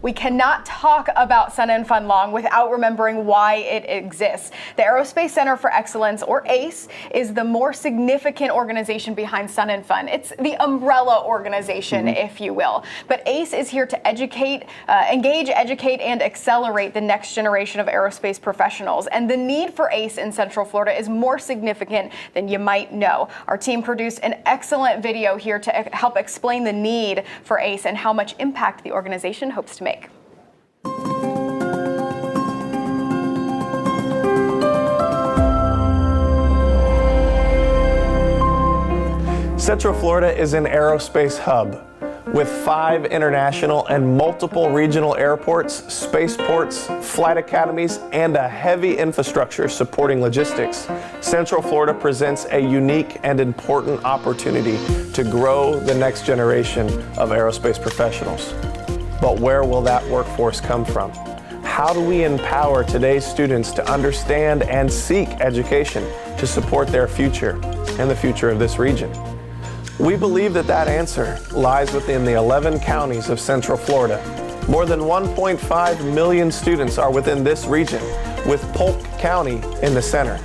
we cannot talk about Sun and Fun long without remembering why it exists. The Aerospace Center for Excellence, or ACE, is the more significant organization behind Sun and Fun. It's the umbrella organization, if you will. But ACE is here to educate, engage, educate, and accelerate the next generation of aerospace professionals. And the need for ACE in Central Florida is more significant than you might know. Our team produced an excellent video here to help explain the need for ACE and how much impact the organization hopes to make. Central Florida is an aerospace hub with 5 international and multiple regional airports, spaceports, flight academies, and a heavy infrastructure supporting logistics. Central Florida presents a unique and important opportunity to grow the next generation of aerospace professionals. But where will that workforce come from? How do we empower today's students to understand and seek education to support their future and the future of this region? We believe that answer lies within the 11 counties of Central Florida. More than 1.5 million students are within this region, with Polk County in the center.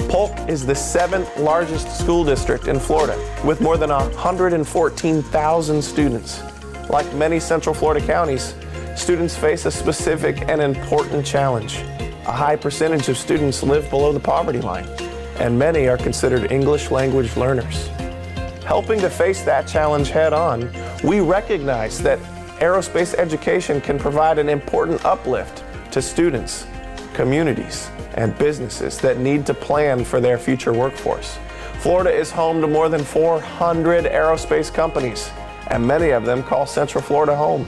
Polk is the 7th largest school district in Florida, with more than 114,000 students. Like many Central Florida counties, students face a specific and important challenge. A high percentage of students live below the poverty line, and many are considered English language learners. Helping to face that challenge head on, we recognize that aerospace education can provide an important uplift to students, communities, and businesses that need to plan for their future workforce. Florida is home to more than 400 aerospace companies, and many of them call Central Florida home.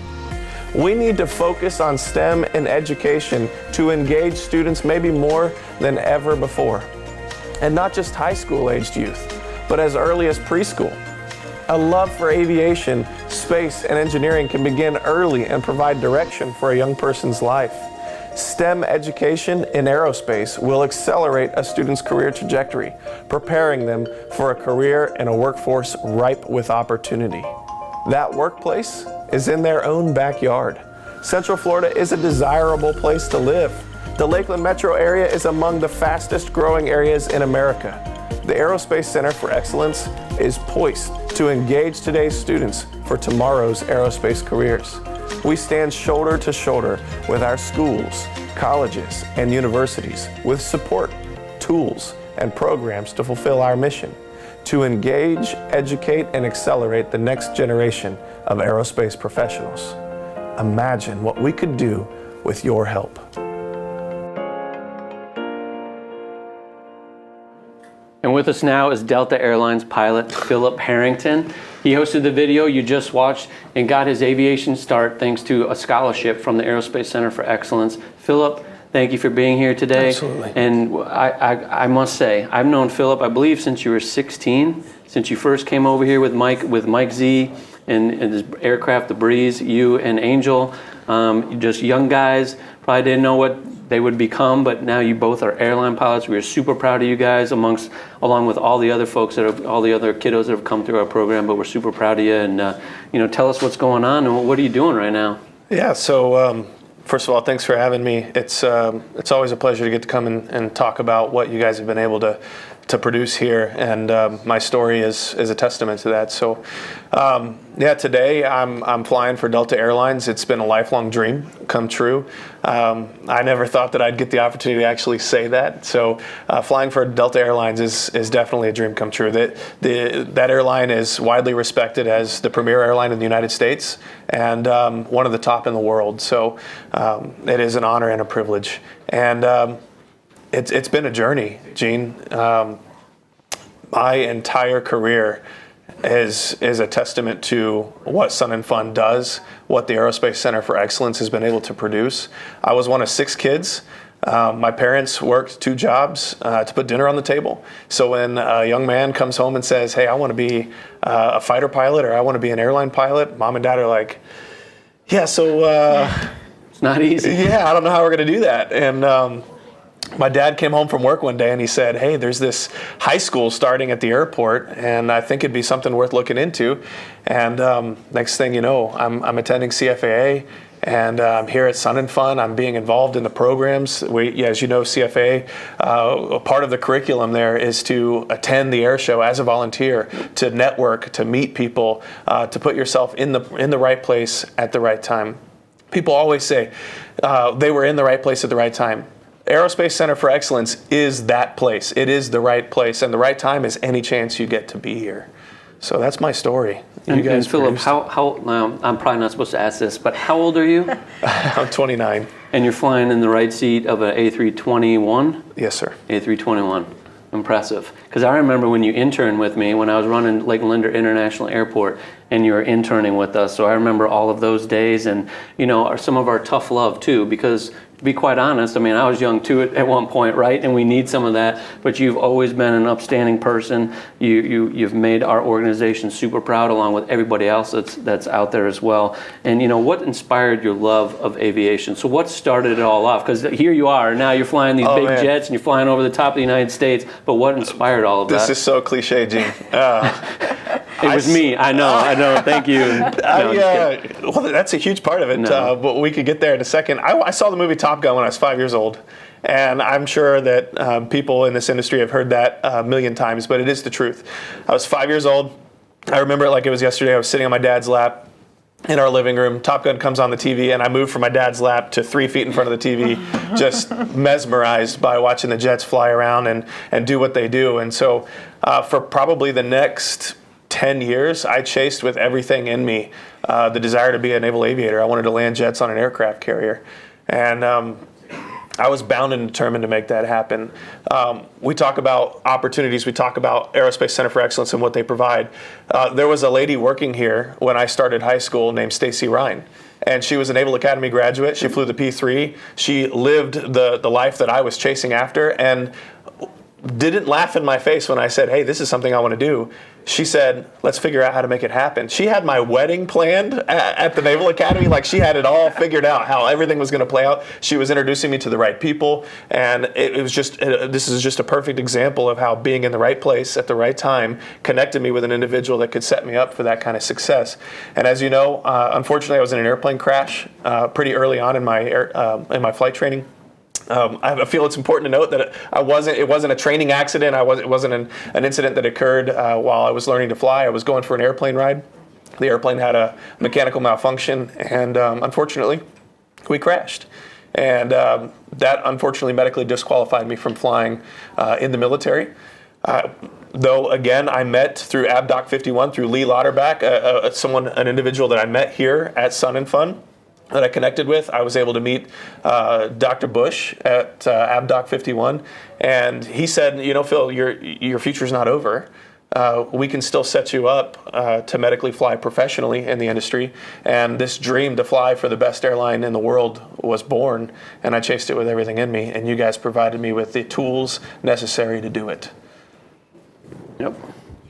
We need to focus on STEM and education to engage students maybe more than ever before. And not just high school aged youth, but as early as preschool. A love for aviation, space, and engineering can begin early and provide direction for a young person's life. STEM education in aerospace will accelerate a student's career trajectory, preparing them for a career in a workforce ripe with opportunity. That workplace is in their own backyard. Central Florida is a desirable place to live. The Lakeland metro area is among the fastest growing areas in America. The Aerospace Center for Excellence is poised to engage today's students for tomorrow's aerospace careers. We stand shoulder to shoulder with our schools, colleges, and universities with support, tools, and programs to fulfill our mission to engage, educate, and accelerate the next generation of aerospace professionals. Imagine what we could do with your help. And with us now is Delta Airlines pilot Phillip Harrington. He hosted the video you just watched and got his aviation start thanks to a scholarship from the Aerospace Center for Excellence. Phillip, thank you for being here today. Absolutely. And I must say, I've known Phillip, I believe, since you were 16, since you first came over here with Mike Z and his aircraft, the Breeze, you and Angel, just young guys, probably didn't know what they would become, but now you both are airline pilots. We are super proud of you guys, along with all the other folks all the other kiddos that have come through our program. But we're super proud of you, and tell us what's going on and what are you doing right now? Yeah. So first of all, thanks for having me. It's always a pleasure to get to come and talk about what you guys have been able to produce here, and my story is a testament to that. So today I'm flying for Delta Airlines. It's been a lifelong dream come true. I never thought that I'd get the opportunity to actually say that. So flying for Delta Airlines is definitely a dream come true. That airline is widely respected as the premier airline in the United States and one of the top in the world. So it is an honor and a privilege. And it's been a journey, Gene. My entire career is a testament to what Sun and Fun does, what the Aerospace Center for Excellence has been able to produce. I was one of 6 kids. My parents worked 2 jobs to put dinner on the table. So when a young man comes home and says, hey, I want to be a fighter pilot or I want to be an airline pilot, mom and dad are like, yeah, so... it's not easy. Yeah, I don't know how we're going to do that. And my dad came home from work one day and he said, hey, there's this high school starting at the airport and I think it'd be something worth looking into. And next thing you know, I'm attending CFAA And here at Sun and Fun, I'm being involved in the programs. As you know, CFA, a part of the curriculum there is to attend the air show as a volunteer, to network, to meet people, to put yourself in the right place at the right time. People always say they were in the right place at the right time. Aerospace Center for Excellence is that place. It is the right place, and the right time is any chance you get to be here. So that's my story. And Philip, I'm probably not supposed to ask this, but how old are you? I'm 29. And you're flying in the right seat of an A321? Yes, sir. A321. Impressive. Because I remember when you interned with me when I was running Lake Linder International Airport, and you were interning with us. So I remember all of those days, and some of our tough love too. Because to be quite honest, I mean, I was young too at one point, right? And we need some of that. But you've always been an upstanding person. You've made our organization super proud, along with everybody else that's out there as well. And what inspired your love of aviation? So what started it all off? Because here you are, now you're flying these big jets, and you're flying over the top of the United States. But what inspired all of that? This is so cliche, Gene. It was me. I know. Thank you. Well, that's a huge part of it. But we could get there in a second. I saw the movie Top Gun when I was 5 years old. And I'm sure that people in this industry have heard that a million times, but it is the truth. I was 5 years old. I remember it like it was yesterday. I was sitting on my dad's lap in our living room. Top Gun comes on the TV, and I moved from my dad's lap to 3 feet in front of the TV, just mesmerized by watching the jets fly around and do what they do. And so for probably the next 10 years, I chased with everything in me the desire to be a naval aviator. I wanted to land jets on an aircraft carrier. And I was bound and determined to make that happen. We talk about opportunities. We talk about Aerospace Center for Excellence and what they provide. There was a lady working here when I started high school named Stacy Ryan. And she was a Naval Academy graduate. She flew the P-3. She lived the life that I was chasing after, and didn't laugh in my face when I said, hey, this is something I want to do. She said, let's figure out how to make it happen. She had my wedding planned at the Naval Academy. Like, she had it all figured out, how everything was going to play out. She was introducing me to the right people. And it was just, this is just a perfect example of how being in the right place at the right time connected me with an individual that could set me up for that kind of success. And as you know, unfortunately, I was in an airplane crash pretty early on in my flight training. I feel it's important to note that it wasn't a training accident. It wasn't an incident that occurred while I was learning to fly. I was going for an airplane ride. The airplane had a mechanical malfunction, and unfortunately, we crashed. And that unfortunately medically disqualified me from flying in the military. Though, again, I met through AbDoc 51, through Lee Lauterbach, an individual that I met here at Sun and Fun, that I connected with. I was able to meet Dr. Bush at AbDoc 51, and he said, Phil, your future's not over. We can still set you up to medically fly professionally in the industry, and this dream to fly for the best airline in the world was born, and I chased it with everything in me, and you guys provided me with the tools necessary to do it. Yep.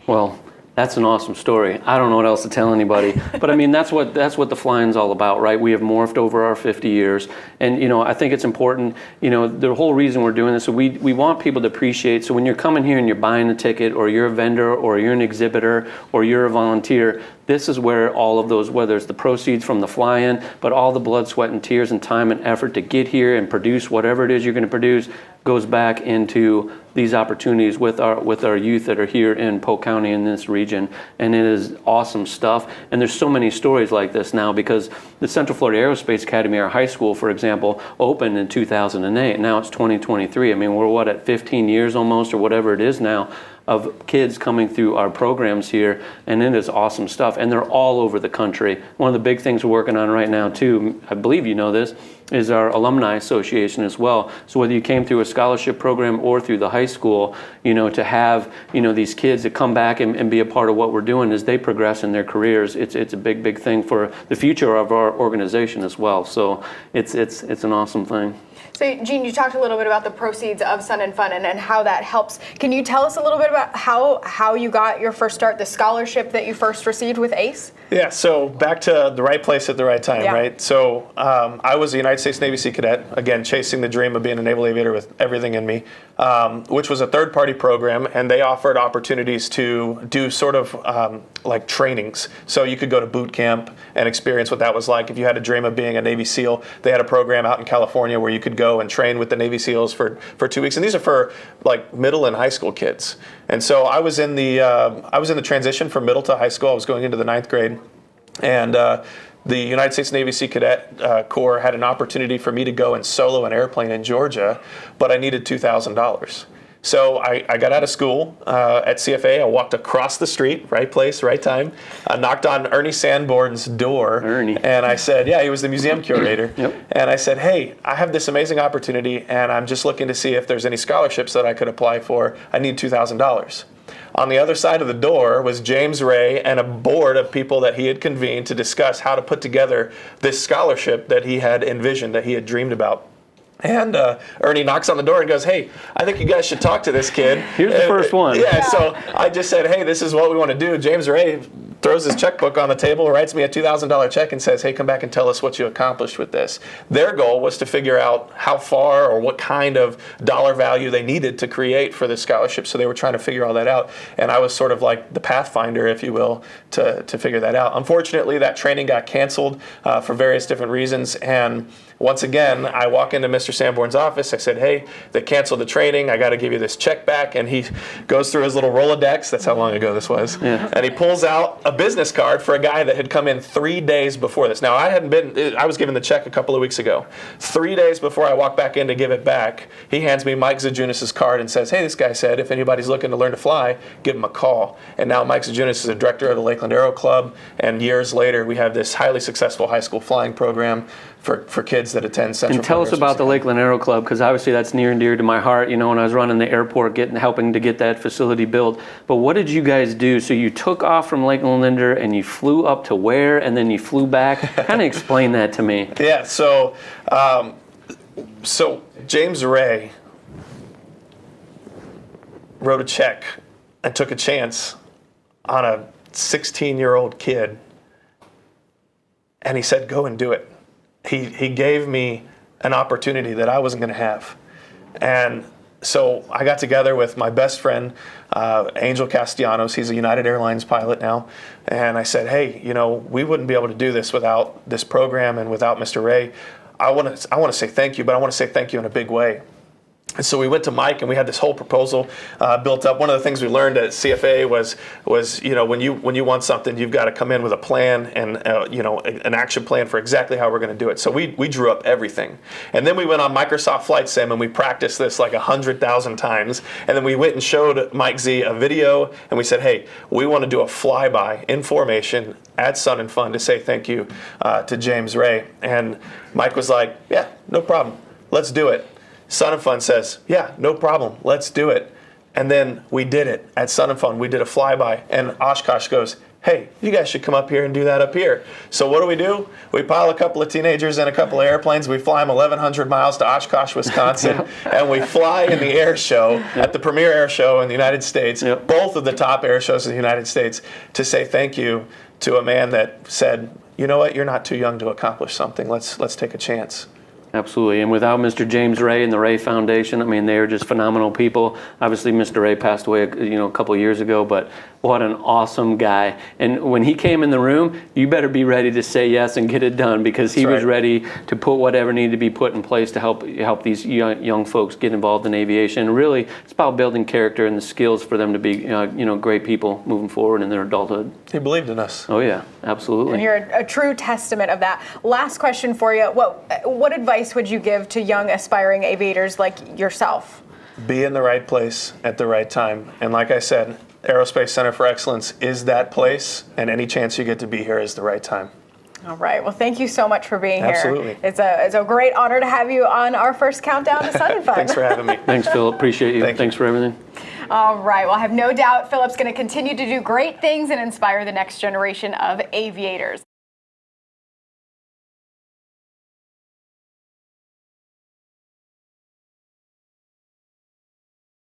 Well, that's an awesome story. I don't know what else to tell anybody, but I mean, that's what the flying's all about, right? We have morphed over our 50 years, and I think it's important. The whole reason we're doing this, so we want people to appreciate. So when you're coming here and you're buying a ticket, or you're a vendor, or you're an exhibitor, or you're a volunteer, this is where all of those, whether it's the proceeds from the fly-in, but all the blood, sweat, and tears, and time and effort to get here and produce whatever it is you're going to produce, goes back into these opportunities with our youth that are here in Polk County in this region. And it is awesome stuff. And there's so many stories like this now, because the Central Florida Aerospace Academy, our high school, for example, opened in 2008. Now it's 2023. I mean, we're at 15 years almost, or whatever it is now, of kids coming through our programs here, and it is awesome stuff. And they're all over the country. One of the big things we're working on right now too, I believe you know this, is our alumni association as well. So whether you came through a scholarship program or through the high school, to have these kids that come back and be a part of what we're doing as they progress in their careers, it's a big thing for the future of our organization as well. So it's an awesome thing. So, Gene, you talked a little bit about the proceeds of Sun and Fun and how that helps. Can you tell us a little bit about how you got your first start, the scholarship that you first received with ACE? Yeah, so back to the right place at the right time, right? So I was a United States Navy Sea Cadet, again, chasing the dream of being a naval aviator with everything in me. which was a third-party program, and they offered opportunities to do sort of like trainings. So you could go to boot camp and experience what that was like. If you had a dream of being a Navy SEAL, they had a program out in California where you could go and train with the Navy SEAls for 2 weeks. And these are for like middle and high school kids. And so I was in the transition from middle to high school. I was going into the 9th grade, and the United States Navy Sea Cadet Corps had an opportunity for me to go and solo an airplane in Georgia, but I needed $2,000. So I got out of school at CFA. I walked across the street, right place, right time. I knocked on Ernie Sanborn's door. Ernie. And I said, yeah, he was the museum curator. Yep. And I said, hey, I have this amazing opportunity, and I'm just looking to see if there's any scholarships that I could apply for. I need $2,000. On the other side of the door was James Ray and a board of people that he had convened to discuss how to put together this scholarship that he had envisioned, that he had dreamed about. And Ernie knocks on the door and goes, hey, I think you guys should talk to this kid. Here's the first one. Yeah, so I just said, hey, this is what we want to do. James Ray throws his checkbook on the table, writes me a $2,000 check, and says, hey, come back and tell us what you accomplished with this. Their goal was to figure out how far or what kind of dollar value they needed to create for this scholarship. So they were trying to figure all that out. And I was sort of like the pathfinder, if you will, to figure that out. Unfortunately, that training got canceled for various different reasons. And once again, I walk into Mr. Sanborn's office. I said, hey, they canceled the training. I got to give you this check back. And he goes through his little Rolodex. That's how long ago this was. Yeah. And he pulls out a business card for a guy that had come in 3 days before this. Now, I was given the check a couple of weeks ago. 3 days before I walk back in to give it back, he hands me Mike Zajunis' card and says, hey, this guy said if anybody's looking to learn to fly, give him a call. And now Mike Zajunis is a director of the Lakeland Aero Club. And years later, we have this highly successful high school flying program for kids that attend Central. And tell us about the Lakeland Aero Club, because obviously that's near and dear to my heart. You know, when I was running the airport, helping to get that facility built. But what did you guys do? So you took off from Lakeland Linder and you flew up to where, and then you flew back. Kind of explain that to me. Yeah. So James Ray wrote a check and took a chance on a 16-year-old kid, and he said, go and do it. He gave me an opportunity that I wasn't going to have. And so I got together with my best friend, Angel Castellanos. He's a United Airlines pilot now. And I said, hey, you know, we wouldn't be able to do this without this program and without Mr. Ray. I want to say thank you, but I want to say thank you in a big way. And so we went to Mike and we had this whole proposal built up. One of the things we learned at CFA was you know, when you want something, you've got to come in with a plan and you know, an action plan for exactly how we're going to do it. So we drew up everything, and then we went on Microsoft Flight Sim and we practiced this like 100,000 times. And then we went and showed Mike Z a video, and we said, hey, we want to do a flyby in formation at Sun and Fun to say thank you to James Ray. And Mike was like, yeah, no problem, let's do it. Sun and Fun says, yeah, no problem, let's do it. And then we did it at Sun and Fun. We did a flyby, and Oshkosh goes, hey, you guys should come up here and do that up here. So what do? We pile a couple of teenagers in a couple of airplanes. We fly them 1,100 miles to Oshkosh, Wisconsin, and we fly in the air show at the premier air show in the United States, both of the top air shows in the United States, to say thank you to a man that said, you know what, you're not too young to accomplish something. Let's take a chance. Absolutely, and without Mr. James Ray and the Ray Foundation, I mean, they are just phenomenal people. Obviously, Mr. Ray passed away, you know, a couple of years ago, but what an awesome guy. And when he came in the room, you better be ready to say yes and get it done, because he was ready to put whatever needed to be put in place to help these young folks get involved in aviation. And really, it's about building character and the skills for them to be, you know, great people moving forward in their adulthood. He believed in us. Oh yeah, absolutely. And you're a true testament of that. Last question for you: what advice would you give to young aspiring aviators like yourself? Be in the right place at the right time. And like I said, Aerospace Center for Excellence is that place, and any chance you get to be here is the right time. All right. Well, thank you so much for being Absolutely. here. It's a great honor to have you on our first countdown to Sun and Fun. Thanks for having me. Thanks, Philip. Appreciate you. Thanks for everything. All right. Well, I have no doubt Philip's going to continue to do great things and inspire the next generation of aviators.